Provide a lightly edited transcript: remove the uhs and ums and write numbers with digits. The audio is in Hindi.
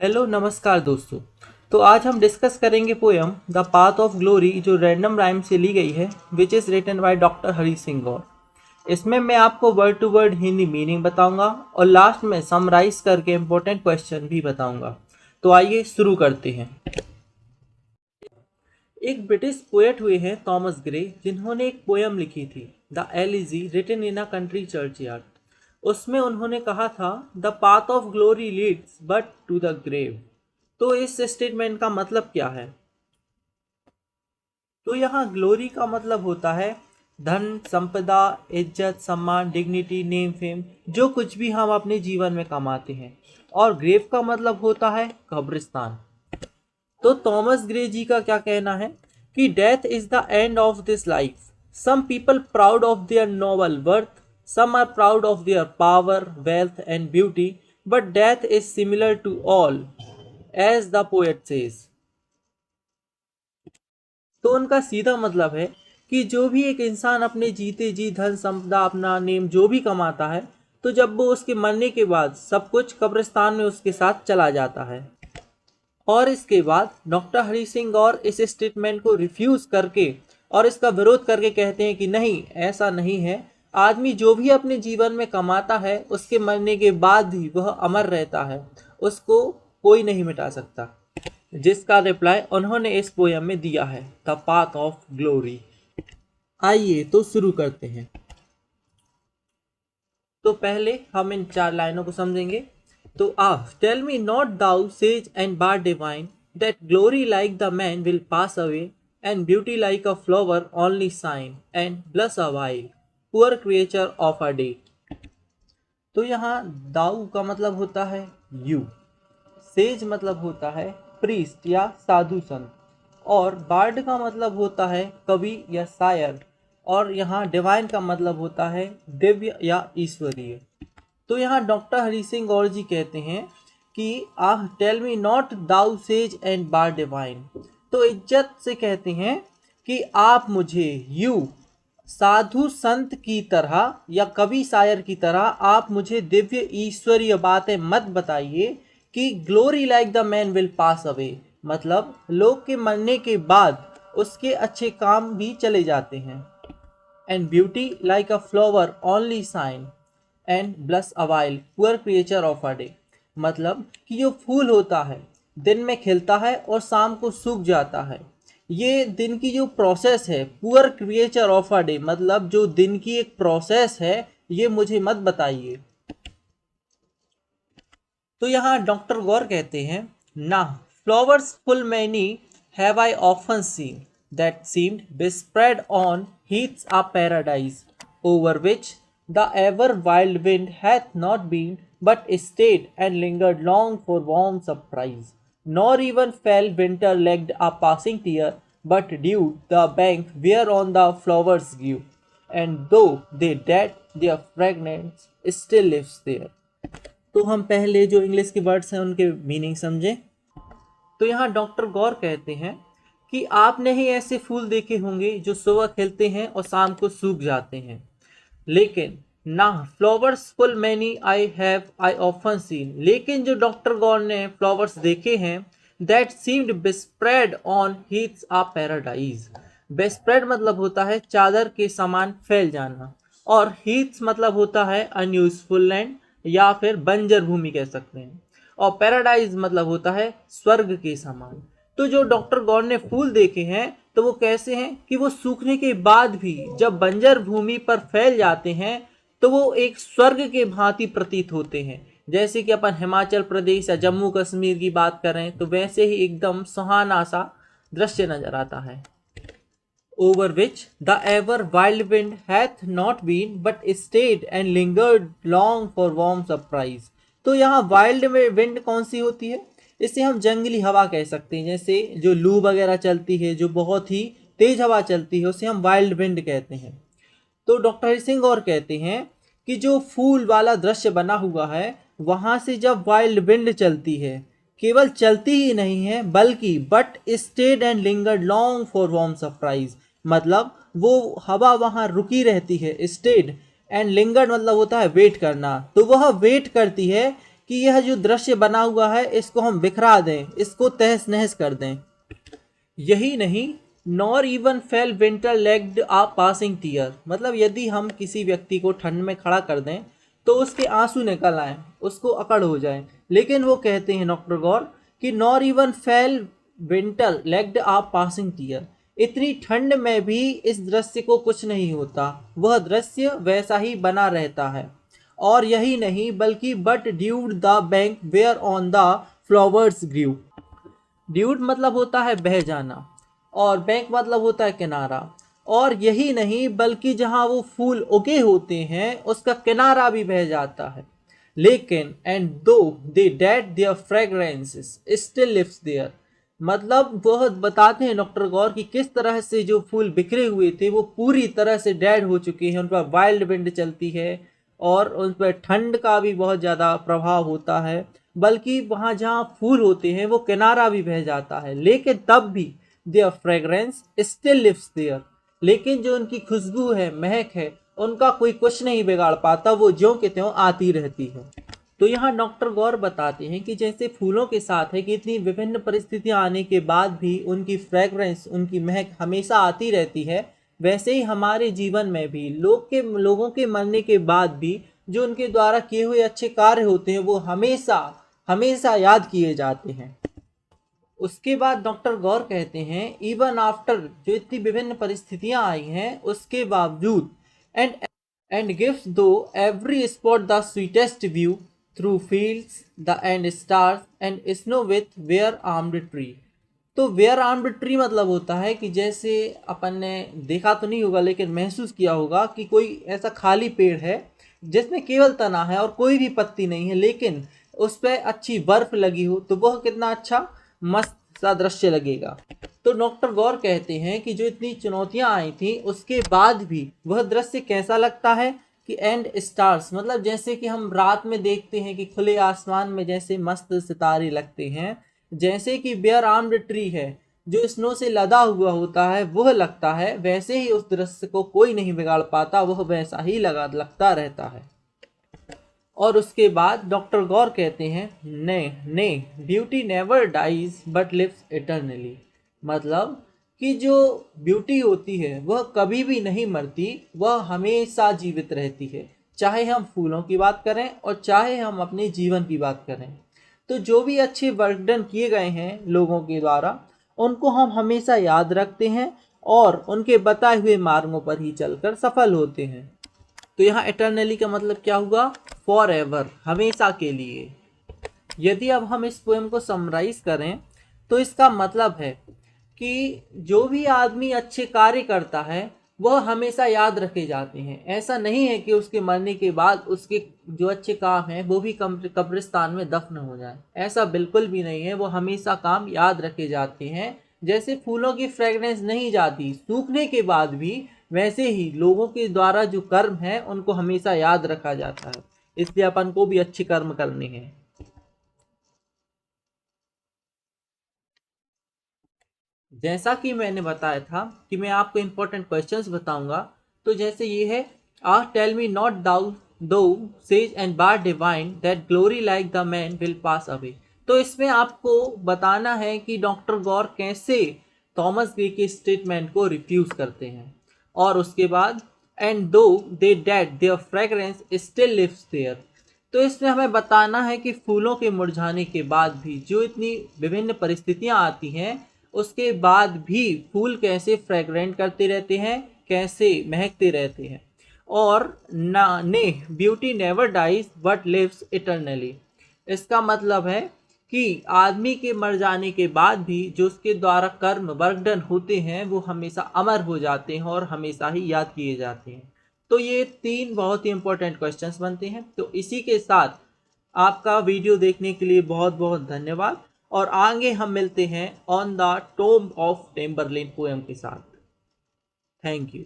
हेलो नमस्कार दोस्तों। तो आज हम डिस्कस करेंगे poem the path of glory जो रैंडम राइम से ली गई है which is written by doctor Hari Singh Gaur. इसमें मैं आपको word to word Hindi meaning बताऊंगा और लास्ट में समराइज करके इम्पोर्टेंट क्वेश्चन भी बताऊंगा। तो आइए शुरू करते हैं। एक ब्रिटिश पोएट हुए हैं थॉमस ग्रे, जिन्होंने एक पोयम लिखी थी the elegy written in a country churchyard. उसमें उन्होंने कहा था the path of glory leads but to the grave. तो इस स्टेटमेंट का मतलब क्या है? तो यहाँ ग्लोरी का मतलब होता है धन, संपदा, इज्जत, सम्मान, डिग्निटी, नेम, फेम, जो कुछ भी हम अपने जीवन में कमाते हैं। और ग्रेव का मतलब होता है कब्रिस्तान। तो थॉमस ग्रे जी का क्या कहना है कि death is the end of this life. Some people proud of their noble worth, some are proud of their power, wealth and beauty, but death is similar to all as the poet says. तो उनका सीधा मतलब है कि जो भी एक इंसान अपने जीते जी धन, संपदा, अपना नेम जो भी कमाता है, तो जब वो उसके मरने के बाद सब कुछ कब्रिस्तान में उसके साथ चला जाता है। और इसके बाद डॉक्टर हरि सिंह गौर इस स्टेटमेंट को रिफ्यूज करके और इसका विरोध करके कहते हैं कि नहीं, ऐसा नहीं है। आदमी जो भी अपने जीवन में कमाता है उसके मरने के बाद भी वह अमर रहता है, उसको कोई नहीं मिटा सकता। जिसका रिप्लाई उन्होंने इस पोयम में दिया है द पाथ ऑफ ग्लोरी। आइए तो शुरू करते हैं। तो पहले हम इन चार लाइनों को समझेंगे। तो tell me not thou says and bar divine that glory like the man will pass away and beauty like a flower only sign and blush a while poor creature of a day. तो यहाँ दाऊ का मतलब होता है यू, सेज मतलब होता है प्रीस्ट या साधु संत, और बार्ड का मतलब होता है कवि या शायर, और यहाँ डिवाइन का मतलब होता है दिव्य या ईश्वरीय। तो यहाँ डॉक्टर हरि सिंह गौर जी कहते हैं कि ah tell me not thou says and bar divine. तो इज्जत से कहते हैं कि आप मुझे यू साधु संत की तरह या कवि शायर की तरह आप मुझे दिव्य ईश्वरीय बातें मत बताइए कि glory like the man will pass away, मतलब लोग के मरने के बाद उसके अच्छे काम भी चले जाते हैं। And beauty like a flower only sign and blush awhile poor creature of a day, मतलब कि जो फूल होता है दिन में खिलता है और शाम को सूख जाता है, ये दिन की जो प्रोसेस है, poor creature of a day, मतलब जो दिन की एक प्रोसेस है, ये मुझे मत बताइए। तो यहाँ डॉक्टर गौर कहते हैं ना, flowers full many have I often seen that seemed bespread on heaths a paradise over which the ever wild wind hath not been but stayed and lingered long for warm surprise, nor even fell winter legged a passing tear but dewed the bank whereon the flowers grew, and though they dead their fragrance still lives there। तो हम पहले जो इंग्लिश के वर्ड्स हैं उनके मीनिंग समझें। तो यहाँ डॉक्टर गौर कहते हैं कि आपने ही ऐसे फूल देखे होंगे जो सुबह खिलते हैं और शाम को सूख जाते हैं, लेकिन ना flowers full many I often seen, लेकिन जो डॉक्टर गौर ने फ्लावर्स देखे हैं that seemed bespread on heaths a paradise. Bespread मतलब होता है चादर के समान फैल जाना, और हीथ्स मतलब होता है अनयूजफुल लैंड या फिर बंजर भूमि कह सकते हैं, और पैराडाइज मतलब होता है स्वर्ग के समान। तो जो डॉक्टर गौर ने फूल देखे हैं तो वो कैसे हैं कि वो सूखने के बाद भी जब बंजर भूमि पर फैल जाते हैं तो वो एक स्वर्ग के भांति प्रतीत होते हैं। जैसे कि अपन हिमाचल प्रदेश या जम्मू कश्मीर की बात करें तो वैसे ही एकदम सुहाना सा दृश्य नजर आता है। over which the ever wild wind hath not been but stayed and lingered long for warm surprise। तो यहाँ वाइल्ड विंड कौन सी होती है? इसे हम जंगली हवा कह सकते हैं। जैसे जो लू वगैरह चलती है, जो बहुत ही तेज हवा चलती है, उसे हम वाइल्ड विंड कहते हैं। तो डॉक्टर हरि सिंह और कहते हैं कि जो फूल वाला दृश्य बना हुआ है वहां से जब वाइल्ड विंड चलती है, केवल चलती ही नहीं है बल्कि but stayed and lingered long for warm surprise, मतलब वो हवा वहां रुकी रहती है। स्टेड एंड लिंगर्ड मतलब होता है वेट करना, तो वह वेट करती है कि यह जो दृश्य बना हुआ है इसको हम बिखरा दें, इसको तहस नहस कर दें। यही नहीं, nor even fell winter legged a passing tear, मतलब यदि हम किसी व्यक्ति को ठंड में खड़ा कर दें तो उसके आंसू निकल आए, उसको अकड़ हो जाए, लेकिन वो कहते हैं डॉक्टर गौर कि nor even fell winter legged a passing tear, इतनी ठंड में भी इस दृश्य को कुछ नहीं होता, वह दृश्य वैसा ही बना रहता है। और यही नहीं बल्कि but dewed the bank where on the flowers grieve, dewed मतलब होता है बह जाना और बैंक मतलब होता है किनारा। और यही नहीं बल्कि जहां वो फूल उगे होते हैं उसका किनारा भी बह जाता है। लेकिन and though they dead their fragrances still lives there, मतलब वह बताते हैं डॉक्टर गौर कि किस तरह से जो फूल बिखरे हुए थे वो पूरी तरह से डेड हो चुके हैं, उन पर वाइल्ड विंड चलती है और उन पर ठंड का भी बहुत ज़्यादा प्रभाव होता है, बल्कि वहाँ जहाँ फूल होते हैं वो किनारा भी बह जाता है, लेकिन तब भी their fragrance still lives there, लेकिन जो उनकी खुशबू है, महक है, उनका कोई कुछ नहीं बिगाड़ पाता, वो ज्यों के त्यों आती रहती है। तो यहाँ डॉक्टर गौर बताते हैं कि जैसे फूलों के साथ है कि इतनी विभिन्न परिस्थितियां आने के बाद भी उनकी फ्रेग्रेंस, उनकी महक हमेशा आती रहती है, वैसे ही हमारे जीवन में भी लोगों के मरने के बाद भी जो उनके द्वारा किए हुए अच्छे कार्य होते हैं वो हमेशा हमेशा याद किए जाते हैं। उसके बाद डॉक्टर गौर कहते हैं इवन आफ्टर, जो इतनी विभिन्न परिस्थितियां आई हैं उसके बावजूद, and and gives though every spot the sweetest view through fields the and stars and snow with where armed tree. तो वेयर आर्म्ड ट्री मतलब होता है कि जैसे अपन ने देखा तो नहीं होगा लेकिन महसूस किया होगा कि कोई ऐसा खाली पेड़ है जिसमें केवल तना है और कोई भी पत्ती नहीं है, लेकिन उस पर अच्छी बर्फ लगी हो तो वह कितना अच्छा मस्त सा दृश्य लगेगा। तो डॉक्टर गौर कहते हैं कि जो इतनी चुनौतियां आई थी उसके बाद भी वह दृश्य कैसा लगता है कि एंड स्टार्स, मतलब जैसे कि हम रात में देखते हैं कि खुले आसमान में जैसे मस्त सितारे लगते हैं, जैसे कि बेयर आर्म्ड ट्री है जो स्नो से लदा हुआ होता है वह लगता है, वैसे ही उस दृश्य को कोई नहीं बिगाड़ पाता, वह वैसा ही लगता रहता है। और उसके बाद डॉक्टर गौर कहते हैं ने ने beauty never dies but lives eternally, मतलब कि जो ब्यूटी होती है वह कभी भी नहीं मरती, वह हमेशा जीवित रहती है, चाहे हम फूलों की बात करें और चाहे हम अपने जीवन की बात करें। तो जो भी अच्छे वर्क डन किए गए हैं लोगों के द्वारा उनको हम हमेशा याद रखते हैं और उनके बताए हुए मार्गों पर ही चलकर सफल होते हैं। तो यहाँ इटर्नली का मतलब क्या हुआ, फॉर एवर, हमेशा के लिए। यदि अब हम इस पोएम को समराइज करें तो इसका मतलब है कि जो भी आदमी अच्छे कार्य करता है वह हमेशा याद रखे जाते हैं। ऐसा नहीं है कि उसके मरने के बाद उसके जो अच्छे काम हैं वो भी कब्रिस्तान में दफन हो जाए, ऐसा बिल्कुल भी नहीं है, वो हमेशा काम याद रखे जाते हैं। जैसे फूलों की फ्रेगनेंस नहीं जाती सूखने के बाद भी, वैसे ही लोगों के द्वारा जो कर्म है उनको हमेशा याद रखा जाता है, इसलिए अपन को भी अच्छे कर्म करने हैं। जैसा कि मैंने बताया था कि मैं आपको इंपॉर्टेंट क्वेश्चंस बताऊंगा, तो जैसे ये है, आ tell me not thou though sage and bar divine that glory like the man will pass away. तो इसमें आपको बताना है कि डॉक्टर गौर कैसे थॉमस ग्रे के स्टेटमेंट को रिफ्यूज करते हैं। और उसके बाद and though they dead their fragrance still lives there, तो इसमें हमें बताना है कि फूलों के मुरझाने के बाद भी जो इतनी विभिन्न परिस्थितियां आती हैं उसके बाद भी फूल कैसे फ्रेग्रेंट करते रहते हैं, कैसे महकते रहते हैं। और ना ने beauty never dies but lives eternally, इसका मतलब है कि आदमी के मर जाने के बाद भी जो उसके द्वारा कर्म वर्क डन होते हैं वो हमेशा अमर हो जाते हैं और हमेशा ही याद किए जाते हैं। तो ये तीन बहुत ही इंपॉर्टेंट क्वेश्चंस बनते हैं। तो इसी के साथ आपका वीडियो देखने के लिए बहुत बहुत धन्यवाद, और आगे हम मिलते हैं on the tomb of Tamerlane poem के साथ। Thank you.